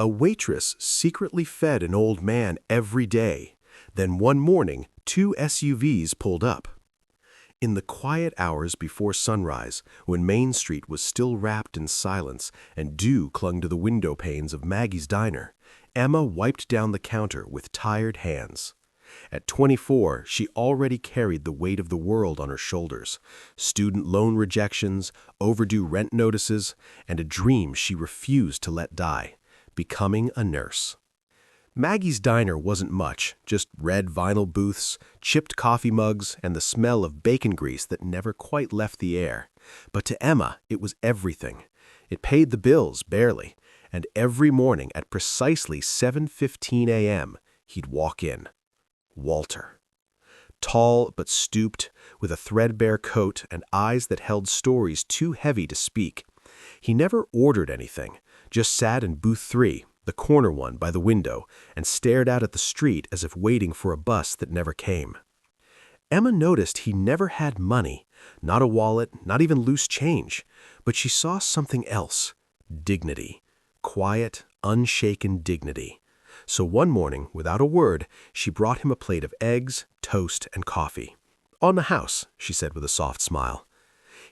A waitress secretly fed an old man every day. Then one morning, two SUVs pulled up. In the quiet hours before sunrise, when Main Street was still wrapped in silence and dew clung to the window panes of Maggie's diner, Emma wiped down the counter with tired hands. At 24, she already carried the weight of the world on her shoulders: student loan rejections, overdue rent notices, and a dream she refused to let die: becoming a nurse. Maggie's diner wasn't much, just red vinyl booths, chipped coffee mugs, and the smell of bacon grease that never quite left the air. But to Emma, it was everything. It paid the bills, barely, and every morning at precisely 7:15 a.m., he'd walk in. Walter. Tall but stooped, with a threadbare coat and eyes that held stories too heavy to speak. He never ordered anything, just sat in booth 3, the corner one by the window, and stared out at the street as if waiting for a bus that never came. Emma noticed he never had money, not a wallet, not even loose change, but she saw something else: dignity. Quiet, unshaken dignity. So one morning, without a word, she brought him a plate of eggs, toast, and coffee. "On the house," she said with a soft smile.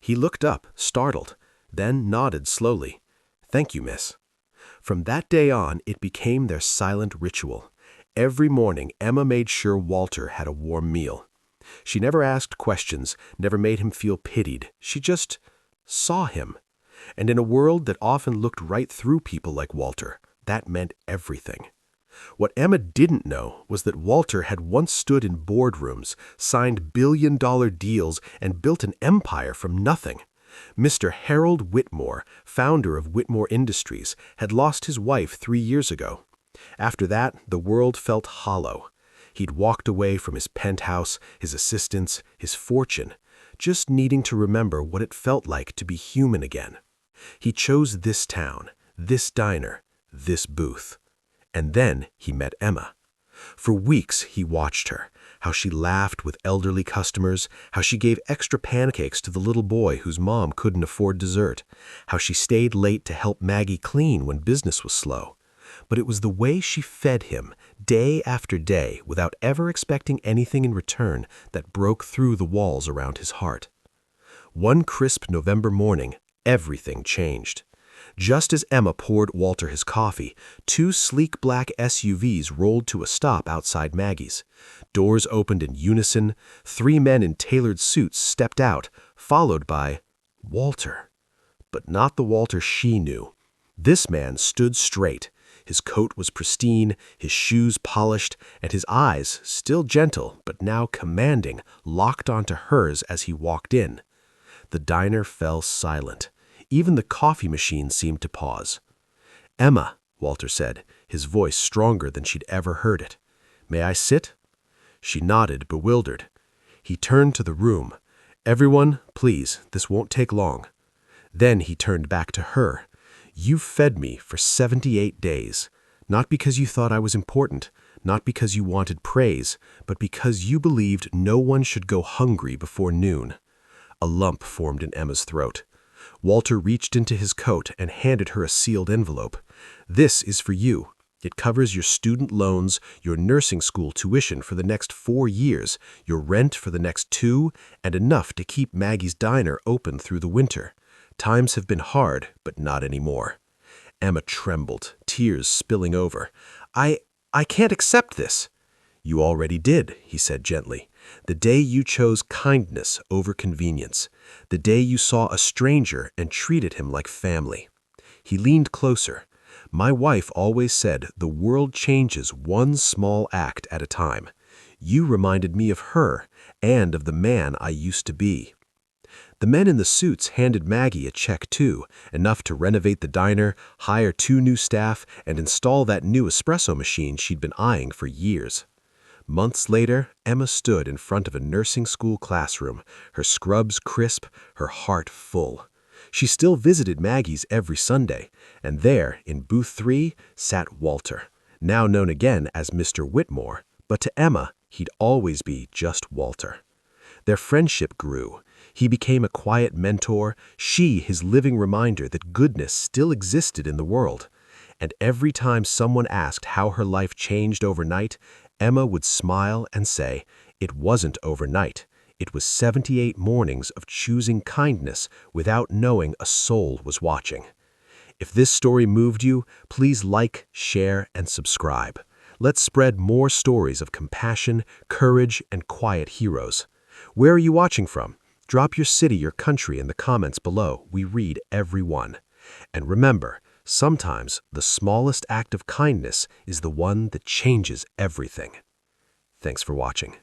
He looked up, startled, then nodded slowly. "Thank you, miss." From that day on, it became their silent ritual. Every morning, Emma made sure Walter had a warm meal. She never asked questions, never made him feel pitied. She just saw him. And in a world that often looked right through people like Walter, that meant everything. What Emma didn't know was that Walter had once stood in boardrooms, signed billion-dollar deals, and built an empire from nothing. Mr. Harold Whitmore, founder of Whitmore Industries, had lost his wife 3 years ago. After that, the world felt hollow. He'd walked away from his penthouse, his assistants, his fortune, just needing to remember what it felt like to be human again. He chose this town, this diner, this booth. And then he met Emma. For weeks he watched her, how she laughed with elderly customers, how she gave extra pancakes to the little boy whose mom couldn't afford dessert, how she stayed late to help Maggie clean when business was slow. But it was the way she fed him, day after day, without ever expecting anything in return, that broke through the walls around his heart. One crisp November morning, everything changed. Just as Emma poured Walter his coffee, two sleek black SUVs rolled to a stop outside Maggie's. Doors opened in unison. 3 men in tailored suits stepped out, followed by Walter. But not the Walter she knew. This man stood straight. His coat was pristine, his shoes polished, and his eyes, still gentle but now commanding, locked onto hers as he walked in. The diner fell silent. Even the coffee machine seemed to pause. "Emma," Walter said, his voice stronger than she'd ever heard it. "May I sit?" She nodded, bewildered. He turned to the room. "Everyone, please, this won't take long." Then he turned back to her. "You fed me for 78 days, not because you thought I was important, not because you wanted praise, but because you believed no one should go hungry before noon." A lump formed in Emma's throat. Walter reached into his coat and handed her a sealed envelope. "This is for you. It covers your student loans, your nursing school tuition for the next 4 years, your rent for the next 2, and enough to keep Maggie's diner open through the winter. Times have been hard, but not anymore." Emma trembled, tears spilling over. I can't accept this." "You already did," he said gently. "The day you chose kindness over convenience. The day you saw a stranger and treated him like family." He leaned closer. "My wife always said the world changes one small act at a time. You reminded me of her and of the man I used to be." The men in the suits handed Maggie a check too, enough to renovate the diner, hire 2 new staff, and install that new espresso machine she'd been eyeing for years. Months later, Emma stood in front of a nursing school classroom, her scrubs crisp, her heart full. She still visited Maggie's every Sunday, and there, in booth 3, sat Walter, now known again as Mr. Whitmore, but to Emma, he'd always be just Walter. Their friendship grew. He became a quiet mentor, she his living reminder that goodness still existed in the world. And every time someone asked how her life changed overnight, Emma would smile and say, "It wasn't overnight. It was 78 mornings of choosing kindness without knowing a soul was watching." If this story moved you, please like, share, and subscribe. Let's spread more stories of compassion, courage, and quiet heroes. Where are you watching from? Drop your city, your country in the comments below. We read every one. And remember, sometimes the smallest act of kindness is the one that changes everything. Thanks for watching.